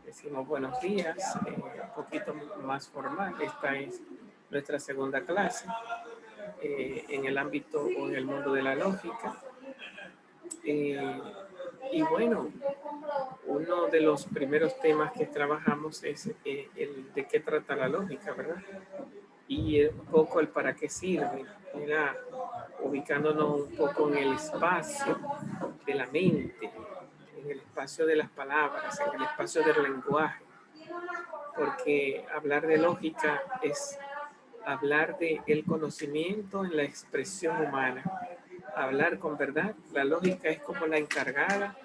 decimos buenos días, un poquito más formal. Esta es nuestra segunda clase en el ámbito o en el mundo de la lógica. Y bueno, uno de los primeros temas que trabajamos es el de qué trata la lógica, ¿verdad? Y un poco el para qué sirve, era ubicándonos un poco en el espacio de la mente, en el espacio de las palabras, en el espacio del lenguaje, porque hablar de lógica es hablar de el conocimiento en la expresión humana, hablar con verdad. La lógica es como la encargada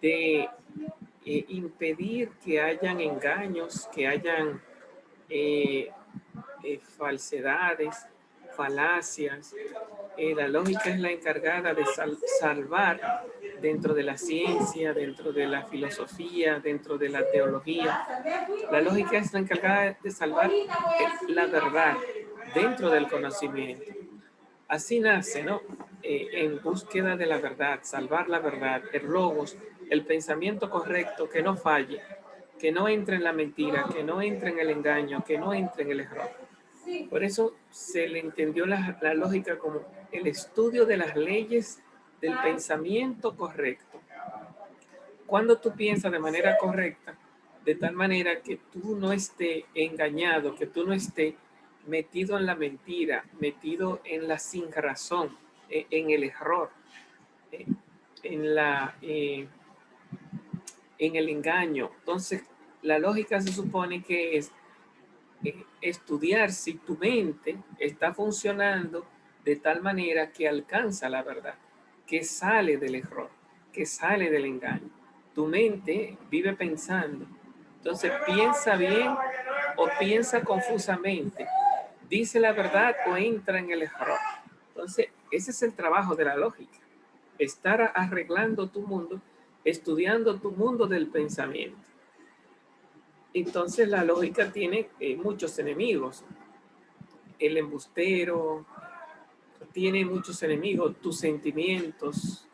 de impedir que hayan engaños, que hayan falsedades, falacias. La lógica es la encargada de salvar dentro de la ciencia, dentro de la filosofía, dentro de la teología. La lógica es la encargada de salvar la verdad dentro del conocimiento. Así nace, ¿no? En búsqueda de la verdad, salvar la verdad, el logos, el pensamiento correcto que no falle, que no entre en la mentira, que no entre en el engaño, que no entre en el error. Por eso se le entendió la lógica como el estudio de las leyes del pensamiento correcto. Cuando tú piensas de manera correcta, de tal manera que tú no estés engañado, que tú no estés metido en la mentira, metido en la sin razón, en el error, en en el engaño. Entonces, la lógica se supone que es estudiar si tu mente está funcionando de tal manera que alcanza la verdad, que sale del error, que sale del engaño. Tu mente vive pensando. Entonces, piensa bien o piensa confusamente. Dice la verdad o entra en el error. Entonces, ese es el trabajo de la lógica. Estar arreglando tu mundo, estudiando tu mundo del pensamiento. Entonces la lógica tiene muchos enemigos. El embustero tiene muchos enemigos. Tus sentimientos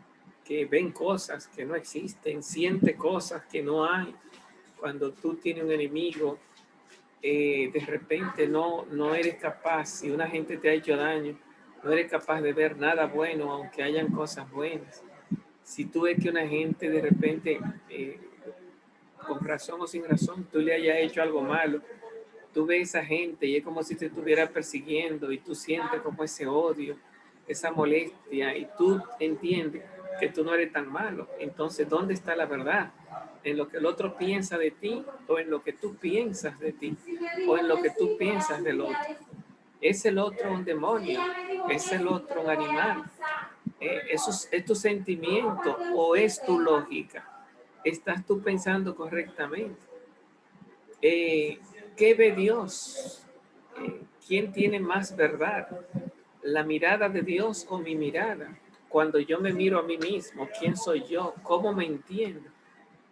que ven cosas que no existen, siente cosas que no hay. Cuando tú tienes un enemigo, de repente no eres capaz, si una gente te ha hecho daño, no eres capaz de ver nada bueno, aunque hayan cosas buenas. Si tú ves que una gente de repente, con razón o sin razón, tú le hayas hecho algo malo, tú ves a esa gente y es como si te estuviera persiguiendo y tú sientes como ese odio, esa molestia y tú entiendes que tú no eres tan malo. Entonces, ¿dónde está la verdad? ¿En lo que el otro piensa de ti o en lo que tú piensas de ti o en lo que tú piensas del otro? ¿Es el otro un demonio? ¿Es el otro un animal? ¿Eso es tu sentimiento o es tu lógica? ¿Estás tú pensando correctamente? ¿Qué ve Dios? ¿Quién tiene más verdad? ¿La mirada de Dios o mi mirada? Cuando yo me miro a mí mismo, ¿quién soy yo? ¿Cómo me entiendo?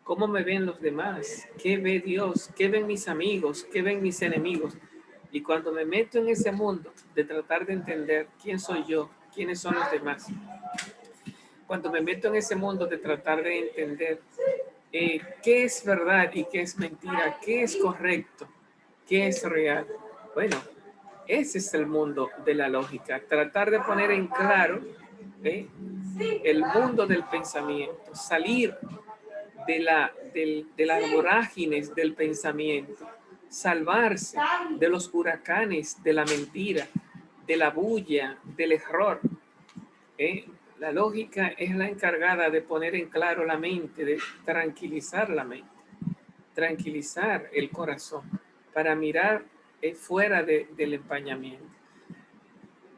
¿Cómo me ven los demás? ¿Qué ve Dios? ¿Qué ven mis amigos? ¿Qué ven mis enemigos? Y cuando me meto en ese mundo de tratar de entender quién soy yo, quiénes son los demás, cuando me meto en ese mundo de tratar de entender qué es verdad y qué es mentira, qué es correcto, qué es real. Bueno, ese es el mundo de la lógica, tratar de poner en claro ¿eh? el mundo del pensamiento, salir de las vorágines del pensamiento, salvarse de los huracanes de la mentira, de la bulla, del error. La lógica es la encargada de poner en claro la mente, de tranquilizar la mente, tranquilizar el corazón, para mirar fuera del empañamiento.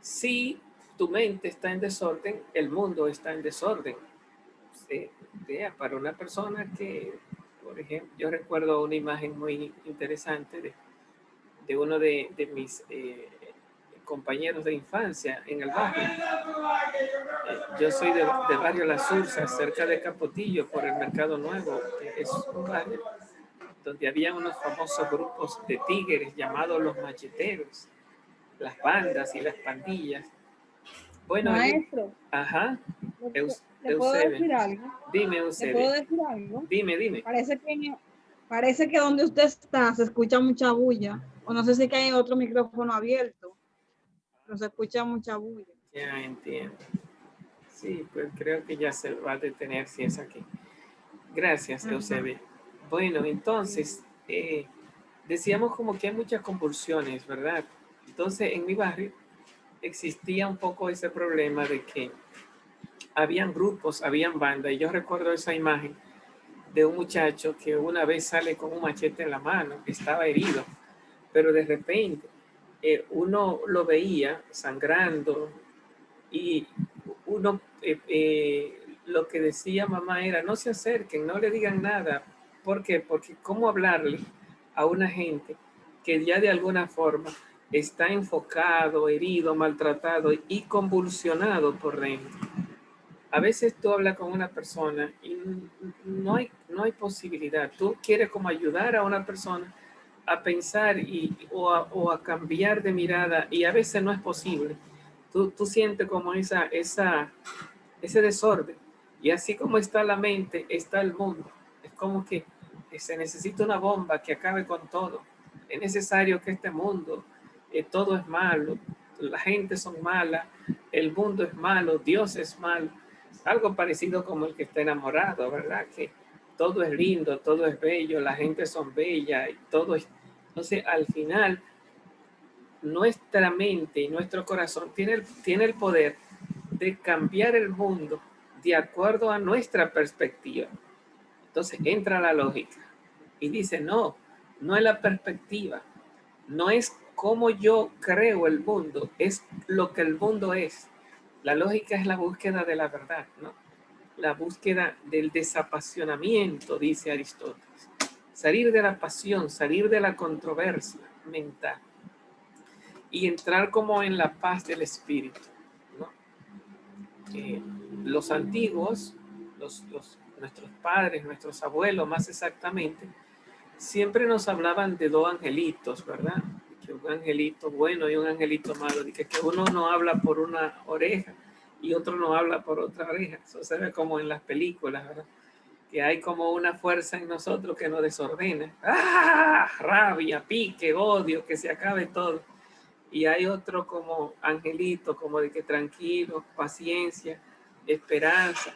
Si tu mente está en desorden, el mundo está en desorden. Para una persona que, por ejemplo, yo recuerdo una imagen muy interesante de uno de mis compañeros de infancia en el barrio. Yo soy de barrio Las Ursas, cerca de Capotillo, por el Mercado Nuevo, que es un barrio donde había unos famosos grupos de tigres llamados los macheteros, las bandas y las pandillas. Bueno, Maestro, ajá, ¿le puedo Eusebio, decir algo? dime ¿Le Eusebio, puedo decir algo? dime. Parece que Parece que donde usted está se escucha mucha bulla. O no sé si que hay otro micrófono abierto, pero se escucha mucha bulla. Ya entiendo. Sí, pues creo que ya se va a detener si es aquí. Gracias, Eusebia. Bueno, entonces, decíamos como que hay muchas convulsiones, ¿verdad? Entonces, en mi barrio existía un poco ese problema de que habían grupos, habían bandas, y yo recuerdo esa imagen de un muchacho que una vez sale con un machete en la mano, que estaba herido, pero de repente uno lo veía sangrando y uno lo que decía mamá era no se acerquen, no le digan nada. ¿Por qué? Porque cómo hablarle a una gente que ya de alguna forma está enfocado, herido, maltratado y convulsionado por dentro. A veces tú hablas con una persona y no hay posibilidad. Tú quieres como ayudar a una persona a pensar o a cambiar de mirada y a veces no es posible. Tú sientes como ese desorden. Y así como está la mente, está el mundo. Es como que se necesita una bomba que acabe con todo. Es necesario que este mundo, todo es malo, la gente son mala, el mundo es malo, Dios es malo. Algo parecido como el que está enamorado, ¿verdad? Que todo es lindo, todo es bello, la gente son bella y todo es... Entonces, al final, nuestra mente y nuestro corazón tiene el poder de cambiar el mundo de acuerdo a nuestra perspectiva. Entonces entra la lógica y dice, no, no es la perspectiva, no es cómo yo creo el mundo, es lo que el mundo es. La lógica es la búsqueda de la verdad, ¿no? La búsqueda del desapasionamiento, dice Aristóteles. Salir de la pasión, salir de la controversia mental y entrar como en la paz del espíritu, ¿no? Los antiguos, nuestros padres, nuestros abuelos más exactamente, siempre nos hablaban de dos angelitos, ¿verdad? Que un angelito bueno y un angelito malo, y que uno no habla por una oreja y otro no habla por otra oreja. Eso se ve como en las películas, ¿verdad? Que hay como una fuerza en nosotros que nos desordena. ¡Ah! Rabia, pique, odio, que se acabe todo. Y hay otro como angelito, como de que tranquilo, paciencia, esperanza,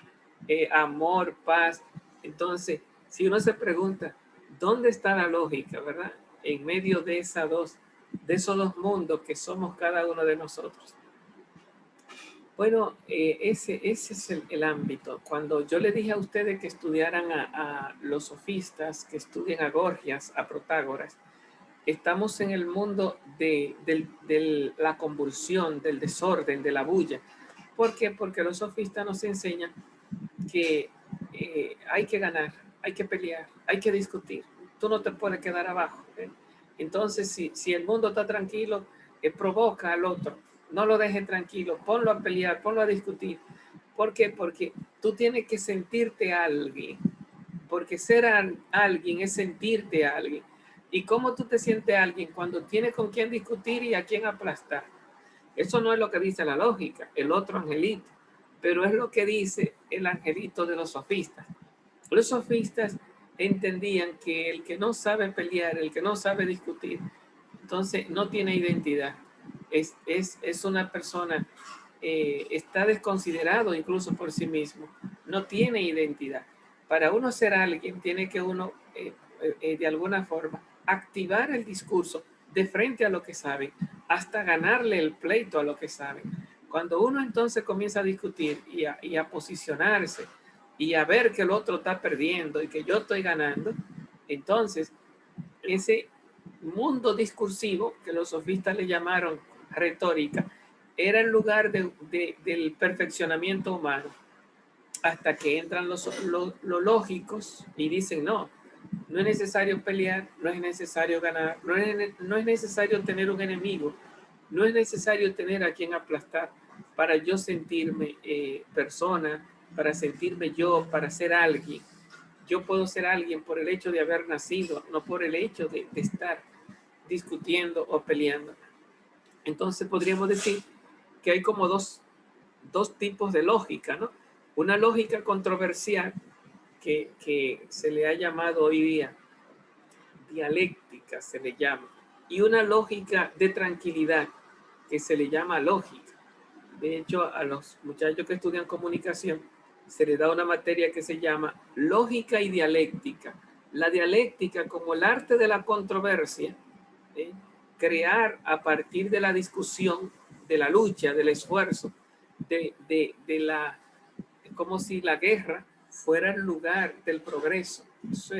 amor, paz. Entonces, si uno se pregunta, ¿dónde está la lógica, verdad? En medio de de esos dos mundos que somos cada uno de nosotros. Bueno, ese es el ámbito. Cuando yo le dije a ustedes que estudiaran a los sofistas, que estudien a Gorgias, a Protágoras, estamos en el mundo de la convulsión, del desorden, de la bulla. ¿Por qué? Porque los sofistas nos enseñan que hay que ganar, hay que pelear, hay que discutir. Tú no te puedes quedar abajo. Entonces, si el mundo está tranquilo, provoca al otro. No lo dejes tranquilo, ponlo a pelear, ponlo a discutir. ¿Por qué? Porque tú tienes que sentirte alguien. Porque ser alguien es sentirte alguien. ¿Y cómo tú te sientes alguien cuando tienes con quién discutir y a quién aplastar? Eso no es lo que dice la lógica, el otro angelito, pero es lo que dice el angelito de los sofistas. Los sofistas entendían que el que no sabe pelear, el que no sabe discutir, entonces no tiene identidad. Es una persona, está desconsiderado incluso por sí mismo, no tiene identidad. Para uno ser alguien, tiene que uno, de alguna forma, activar el discurso de frente a lo que sabe, hasta ganarle el pleito a lo que sabe. Cuando uno entonces comienza a discutir y a posicionarse y a ver que el otro está perdiendo y que yo estoy ganando, entonces ese mundo discursivo que los sofistas le llamaron retórica era el lugar del perfeccionamiento humano, hasta que entran los lógicos y dicen no, no es necesario pelear, no es necesario ganar, no es necesario tener un enemigo, no es necesario tener a quien aplastar para yo sentirme persona, para sentirme yo, para ser alguien. Yo puedo ser alguien por el hecho de haber nacido, no por el hecho de estar discutiendo o peleando. Entonces podríamos decir que hay como dos tipos de lógica, ¿no? Una lógica controversial que se le ha llamado hoy día dialéctica se le llama, y una lógica de tranquilidad que se le llama lógica. De hecho, a los muchachos que estudian comunicación se les da una materia que se llama lógica y dialéctica. La dialéctica como el arte de la controversia, ¿eh? Crear a partir de la discusión, de la lucha, del esfuerzo, de la, como si la guerra fuera el lugar del progreso. Eso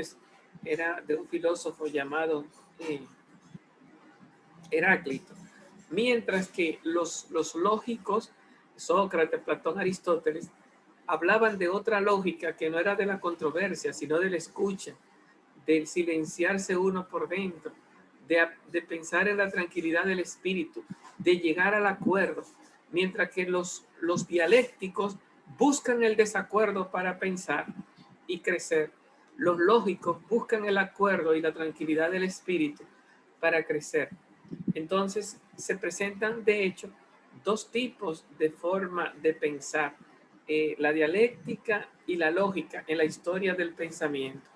era de un filósofo llamado Heráclito. Mientras que los lógicos, Sócrates, Platón, Aristóteles, hablaban de otra lógica que no era de la controversia, sino de la escucha, del silenciarse uno por dentro, de pensar en la tranquilidad del espíritu, de llegar al acuerdo, mientras que los dialécticos buscan el desacuerdo para pensar y crecer. Los lógicos buscan el acuerdo y la tranquilidad del espíritu para crecer. Entonces se presentan, de hecho, dos tipos de forma de pensar, la dialéctica y la lógica en la historia del pensamiento.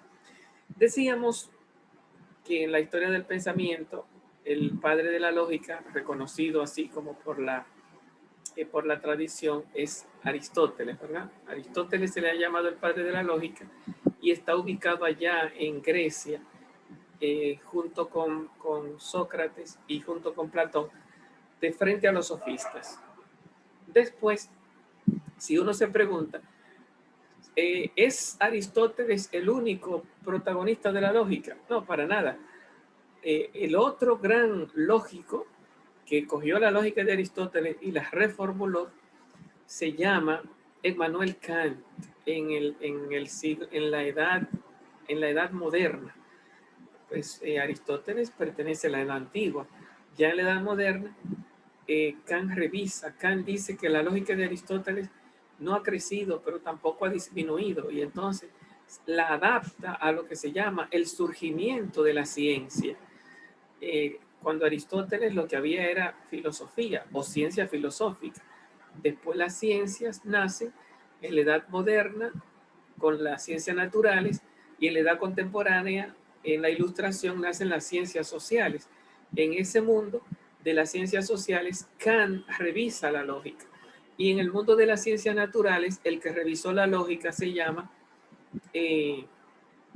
Decíamos que en la historia del pensamiento, el padre de la lógica, reconocido así como por la tradición, es Aristóteles, ¿verdad? Aristóteles se le ha llamado el padre de la lógica y está ubicado allá en Grecia, junto con Sócrates y junto con Platón, de frente a los sofistas. Después, si uno se pregunta, ¿es Aristóteles el único protagonista de la lógica? No, para nada. El otro gran lógico que cogió la lógica de Aristóteles y la reformuló se llama Emmanuel Kant en la edad moderna. Pues Aristóteles pertenece a la edad antigua. Ya en la edad moderna, Kant revisa. Kant dice que la lógica de Aristóteles no ha crecido, pero tampoco ha disminuido, y entonces la adapta a lo que se llama el surgimiento de la ciencia. Cuando Aristóteles lo que había era filosofía o ciencia filosófica. Después las ciencias nacen en la edad moderna con las ciencias naturales, y en la edad contemporánea, en la ilustración, nacen las ciencias sociales. En ese mundo de las ciencias sociales, Kant revisa la lógica. Y en el mundo de las ciencias naturales, el que revisó la lógica se llama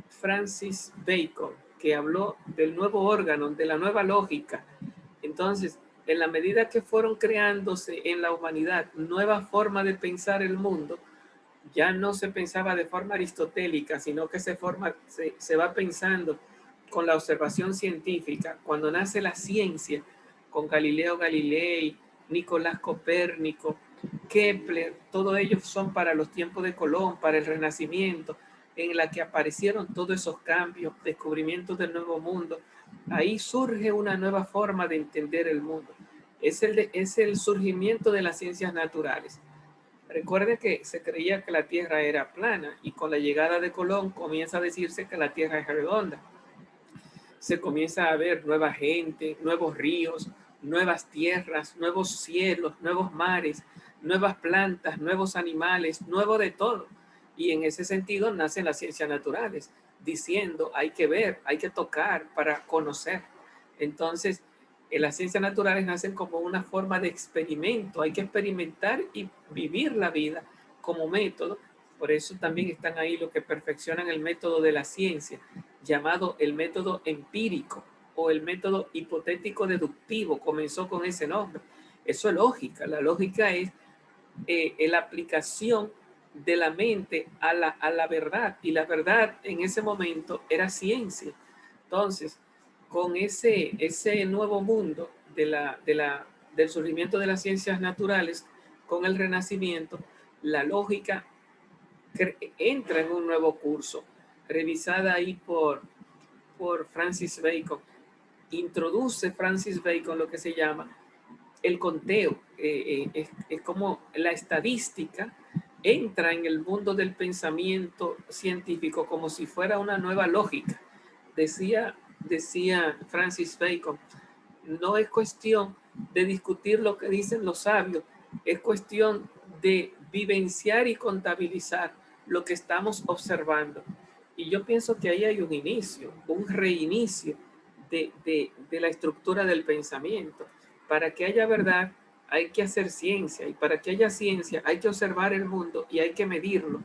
Francis Bacon, que habló del nuevo órgano, de la nueva lógica. Entonces, en la medida que fueron creándose en la humanidad nuevas formas de pensar el mundo, ya no se pensaba de forma aristotélica, sino que se va pensando con la observación científica. Cuando nace la ciencia, con Galileo Galilei, Nicolás Copérnico, Kepler, todos ellos son para los tiempos de Colón, para el Renacimiento, en la que aparecieron todos esos cambios, descubrimientos del nuevo mundo. Ahí surge una nueva forma de entender el mundo. Es el surgimiento de las ciencias naturales. Recuerde que se creía que la Tierra era plana, y con la llegada de Colón comienza a decirse que la Tierra es redonda. Se comienza a ver nueva gente, nuevos ríos, nuevas tierras, nuevos cielos, nuevos mares, nuevas plantas, nuevos animales, nuevo de todo. Y en ese sentido nacen las ciencias naturales, diciendo hay que ver, hay que tocar para conocer. Entonces, las ciencias naturales nacen como una forma de experimento. Hay que experimentar y vivir la vida como método. Por eso también están ahí los que perfeccionan el método de la ciencia, llamado el método empírico o el método hipotético deductivo. Comenzó con ese nombre. Eso es lógica. La lógica es la aplicación de la mente a la verdad, y la verdad en ese momento era ciencia. Entonces, con ese nuevo mundo del surgimiento de las ciencias naturales, con el Renacimiento, la lógica entra en un nuevo curso, revisada ahí por Francis Bacon. Introduce Francis Bacon lo que se llama el conteo. Es como la estadística entra en el mundo del pensamiento científico como si fuera una nueva lógica. Decía Francis Bacon, no es cuestión de discutir lo que dicen los sabios, es cuestión de vivenciar y contabilizar lo que estamos observando. Y yo pienso que ahí hay un inicio, un reinicio de la estructura del pensamiento. Para que haya verdad hay que hacer ciencia, y para que haya ciencia hay que observar el mundo y hay que medirlo.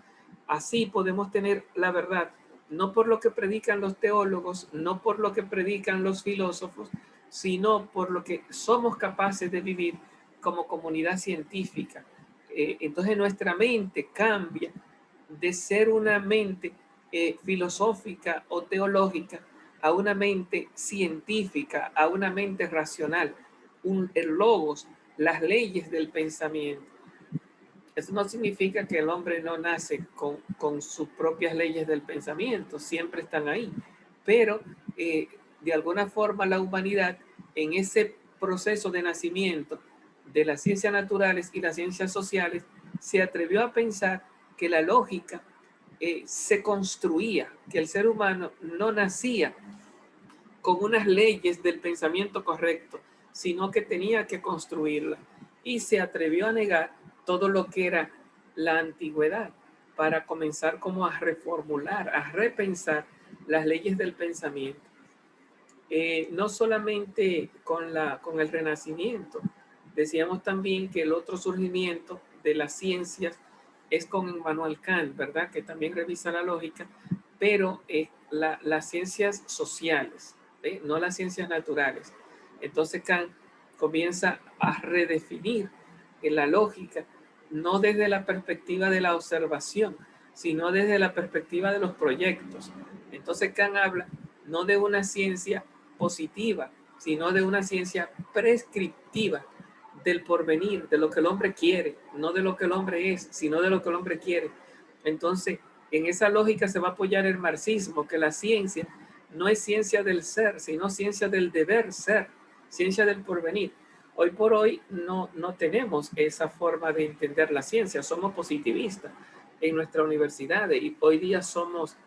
Así podemos tener la verdad, no por lo que predican los teólogos, no por lo que predican los filósofos, sino por lo que somos capaces de vivir como comunidad científica. Entonces nuestra mente cambia de ser una mente filosófica o teológica a una mente científica, a una mente racional, el logos, las leyes del pensamiento. Eso no significa que el hombre no nace con sus propias leyes del pensamiento, siempre están ahí, pero de alguna forma la humanidad en ese proceso de nacimiento de las ciencias naturales y las ciencias sociales se atrevió a pensar que la lógica se construía, que el ser humano no nacía con unas leyes del pensamiento correcto, sino que tenía que construirla. Y se atrevió a negar todo lo que era la antigüedad para comenzar como a reformular, a repensar las leyes del pensamiento. No solamente con el Renacimiento, decíamos también que el otro surgimiento de las ciencias es con Immanuel Kant, ¿verdad? Que también revisa la lógica, pero las ciencias sociales, no las ciencias naturales. Entonces Kant comienza a redefinir la lógica, no desde la perspectiva de la observación, sino desde la perspectiva de los proyectos. Entonces Kant habla no de una ciencia positiva, sino de una ciencia prescriptiva del porvenir, de lo que el hombre quiere, no de lo que el hombre es, sino de lo que el hombre quiere. Entonces, en esa lógica se va a apoyar el marxismo, que la ciencia no es ciencia del ser, sino ciencia del deber ser, ciencia del porvenir. Hoy por hoy no tenemos esa forma de entender la ciencia, somos positivistas en nuestra universidad y hoy día somos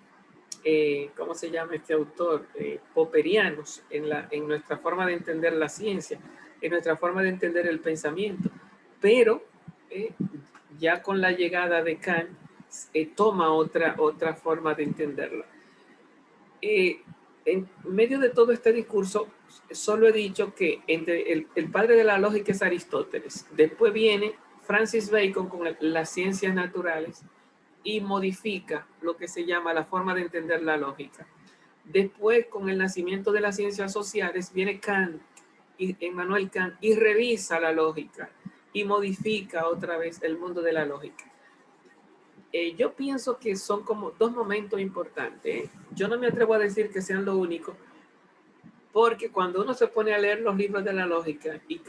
¿cómo se llama este autor? Popperianos en nuestra forma de entender la ciencia, en nuestra forma de entender el pensamiento. Pero ya con la llegada de Kant, toma otra forma de entenderla. En medio de todo este discurso, solo he dicho que entre el padre de la lógica es Aristóteles. Después viene Francis Bacon con las ciencias naturales y modifica lo que se llama la forma de entender la lógica. Después, con el nacimiento de las ciencias sociales, viene Kant, Immanuel Kant, y revisa la lógica y modifica otra vez el mundo de la lógica. Yo pienso que son como dos momentos importantes. Yo no me atrevo a decir que sean lo único, porque cuando uno se pone a leer los libros de la lógica y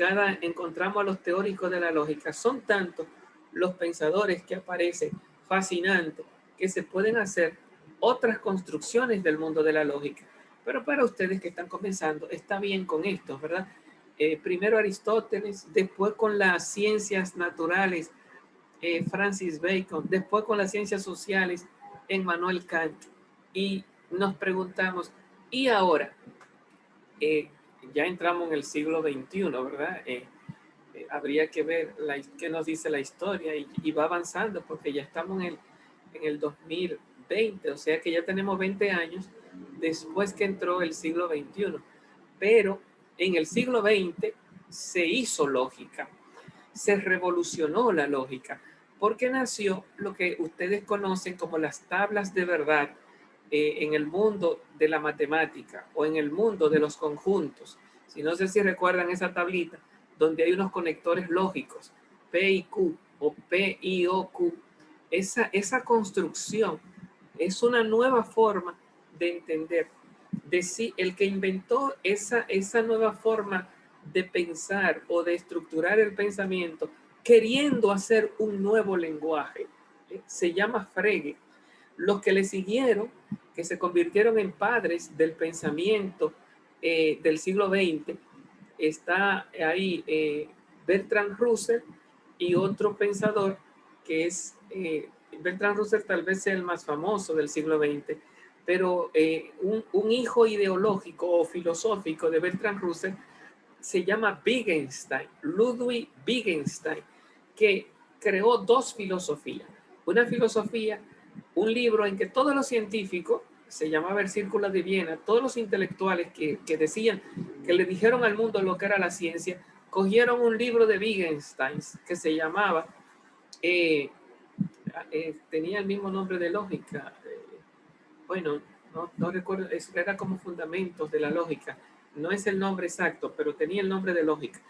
encontramos a los teóricos de la lógica, son tantos los pensadores que aparecen fascinantes que se pueden hacer otras construcciones del mundo de la lógica. Pero para ustedes que están comenzando, está bien con esto, ¿verdad? Primero Aristóteles, después con las ciencias naturales, Francis Bacon, después con las ciencias sociales, Immanuel Kant. Y nos preguntamos, ¿y ahora? Ya entramos en el siglo XXI, ¿verdad? Habría que ver qué nos dice la historia y va avanzando porque ya estamos en el 2020, o sea que ya tenemos 20 años después que entró el siglo XXI. Pero en el siglo XX se hizo lógica, se revolucionó la lógica, porque nació lo que ustedes conocen como las tablas de verdad en el mundo de la matemática o en el mundo de los conjuntos. Si no sé si recuerdan esa tablita donde hay unos conectores lógicos, P y Q o P y O Q. Esa construcción es una nueva forma de entender. El que inventó esa nueva forma de pensar o de estructurar el pensamiento, queriendo hacer un nuevo lenguaje, se llama Frege. Los que le siguieron, que se convirtieron en padres del pensamiento del siglo XX, está ahí Bertrand Russell y otro pensador que es Bertrand Russell, tal vez sea el más famoso del siglo XX, pero un hijo ideológico o filosófico de Bertrand Russell se llama Wittgenstein, Ludwig Wittgenstein, que creó dos filosofías. Una filosofía un libro en que todos los científicos, se llamaba el Círculo de Viena, todos los intelectuales que decían, que le dijeron al mundo lo que era la ciencia, cogieron un libro de Wittgenstein que se llamaba, tenía el mismo nombre de lógica, bueno, no recuerdo, era como fundamentos de la lógica, no es el nombre exacto, pero tenía el nombre de lógica.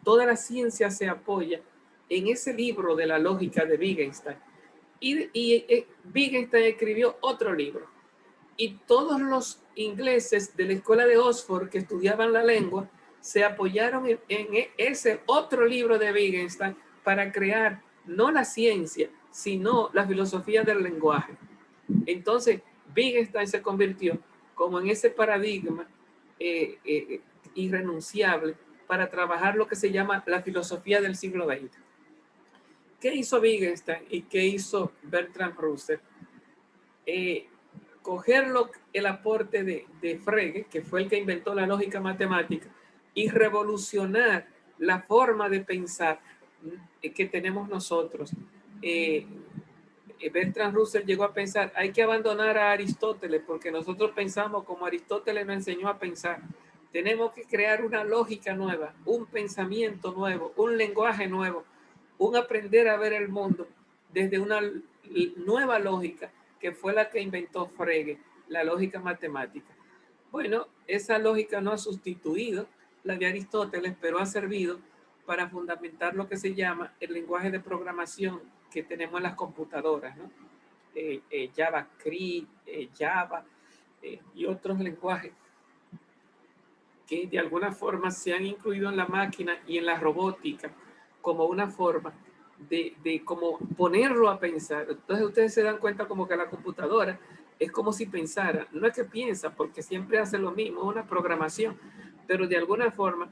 Toda la ciencia se apoya en ese libro de la lógica de Wittgenstein. Y Wittgenstein escribió otro libro. Y todos los ingleses de la escuela de Oxford que estudiaban la lengua se apoyaron en ese otro libro de Wittgenstein para crear no la ciencia, sino la filosofía del lenguaje. Entonces, Wittgenstein se convirtió como en ese paradigma irrenunciable para trabajar lo que se llama la filosofía del siglo XX. ¿Qué hizo Wittgenstein y qué hizo Bertrand Russell? Coger el aporte de Frege, que fue el que inventó la lógica matemática, y revolucionar la forma de pensar que tenemos nosotros. Bertrand Russell llegó a pensar, hay que abandonar a Aristóteles porque nosotros pensamos como Aristóteles nos enseñó a pensar. Tenemos que crear una lógica nueva, un pensamiento nuevo, un lenguaje nuevo, un aprender a ver el mundo desde una nueva lógica que fue la que inventó Frege, la lógica matemática. Bueno, esa lógica no ha sustituido la de Aristóteles, pero ha servido para fundamentar lo que se llama el lenguaje de programación que tenemos en las computadoras, ¿no? JavaScript, Java y otros lenguajes que de alguna forma se han incluido en la máquina y en la robótica como una forma de como ponerlo a pensar. Entonces ustedes se dan cuenta como que la computadora es como si pensara, no es que piensa porque siempre hace lo mismo, es una programación, pero de alguna forma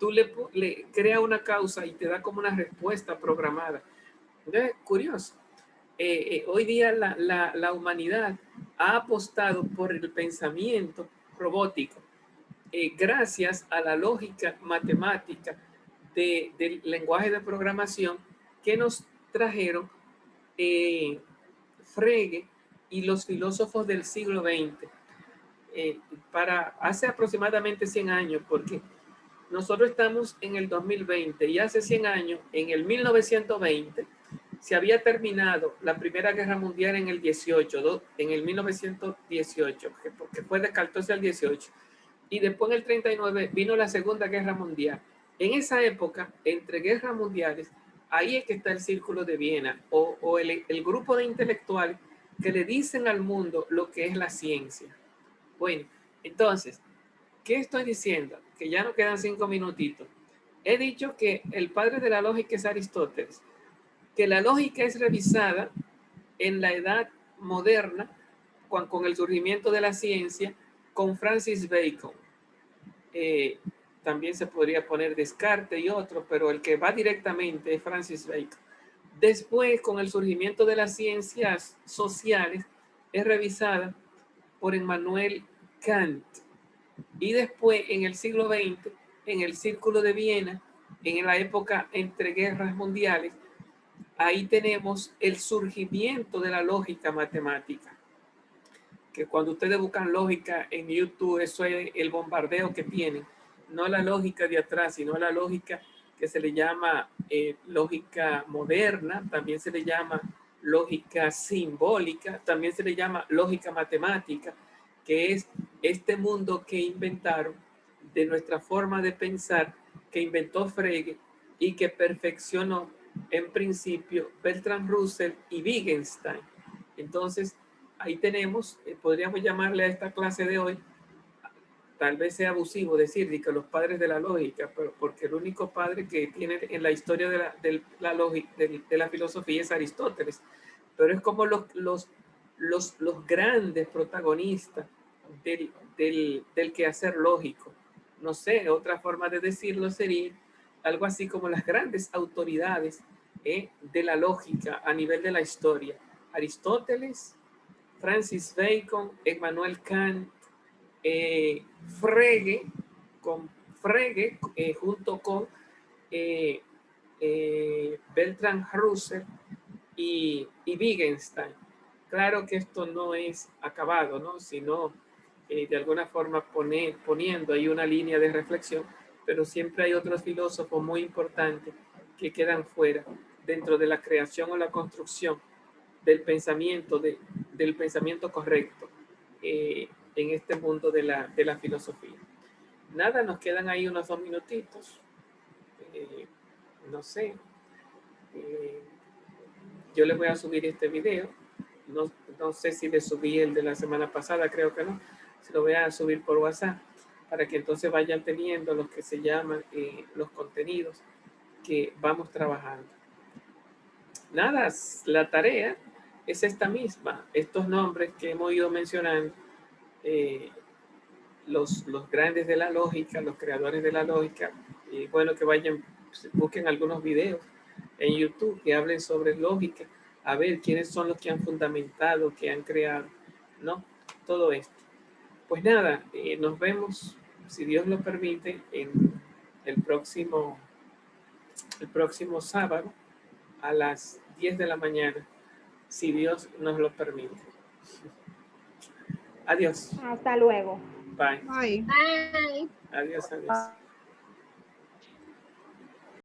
tú le creas una causa y te da como una respuesta programada. Entonces, curioso. Hoy día la humanidad ha apostado por el pensamiento robótico gracias a la lógica matemática del lenguaje de programación que nos trajeron Frege y los filósofos del siglo XX para hace aproximadamente 100 años, porque nosotros estamos en el 2020 y hace 100 años, en el 1920, se había terminado la Primera Guerra Mundial en el 18, en el 1918, porque fue del 14 al 18. Y después en el 39 vino la Segunda Guerra Mundial. En esa época, entre guerras mundiales, ahí es que está el Círculo de Viena o el grupo de intelectuales que le dicen al mundo lo que es la ciencia. Bueno, entonces, ¿qué estoy diciendo? Que ya nos quedan 5 minutitos. He dicho que el padre de la lógica es Aristóteles, que la lógica es revisada en la edad moderna con el surgimiento de la ciencia con Francis Bacon. También se podría poner Descartes y otro, pero el que va directamente es Francis Bacon. Después, con el surgimiento de las ciencias sociales, es revisada por Immanuel Kant. Y después, en el siglo XX, en el Círculo de Viena, en la época entre guerras mundiales, ahí tenemos el surgimiento de la lógica matemática. Que cuando ustedes buscan lógica en YouTube, eso es el bombardeo que tienen. No la lógica de atrás, sino la lógica que se le llama lógica moderna, también se le llama lógica simbólica, también se le llama lógica matemática, que es este mundo que inventaron de nuestra forma de pensar, que inventó Frege y que perfeccionó en principio Bertrand Russell y Wittgenstein. Entonces, ahí tenemos, podríamos llamarle a esta clase de hoy, tal vez sea abusivo decir que los padres de la lógica, pero porque el único padre que tiene en la historia de la lógica, de la filosofía es Aristóteles, pero es como los grandes protagonistas del quehacer lógico. No sé, otra forma de decirlo sería algo así como las grandes autoridades de la lógica a nivel de la historia. Aristóteles, Francis Bacon, Immanuel Kant, Frege, junto con Bertrand Russell y Wittgenstein. Claro que esto no es acabado, ¿no? Sino de alguna forma poniendo ahí una línea de reflexión, pero siempre hay otros filósofos muy importantes que quedan fuera dentro de la creación o la construcción del pensamiento, del pensamiento correcto en este mundo de la filosofía. Nada, nos quedan ahí unos 2 minutitos. No sé, eh, yo les voy a subir este video. No, no sé si le subí el de la semana pasada, creo que no. Se lo voy a subir por WhatsApp para que entonces vayan teniendo lo que se llaman los contenidos que vamos trabajando. Nada, la tarea es esta misma. Estos nombres que hemos ido mencionando, eh, los grandes de la lógica, los creadores de la lógica, y bueno, que vayan, busquen algunos videos en YouTube que hablen sobre lógica, a ver quiénes son los que han fundamentado, que han creado, ¿no? Todo esto. Pues nada, nos vemos, si Dios lo permite, en el próximo sábado a las 10 de la mañana, si Dios nos lo permite. Adiós. Hasta luego. Bye. Ay. Bye. Adiós, adiós.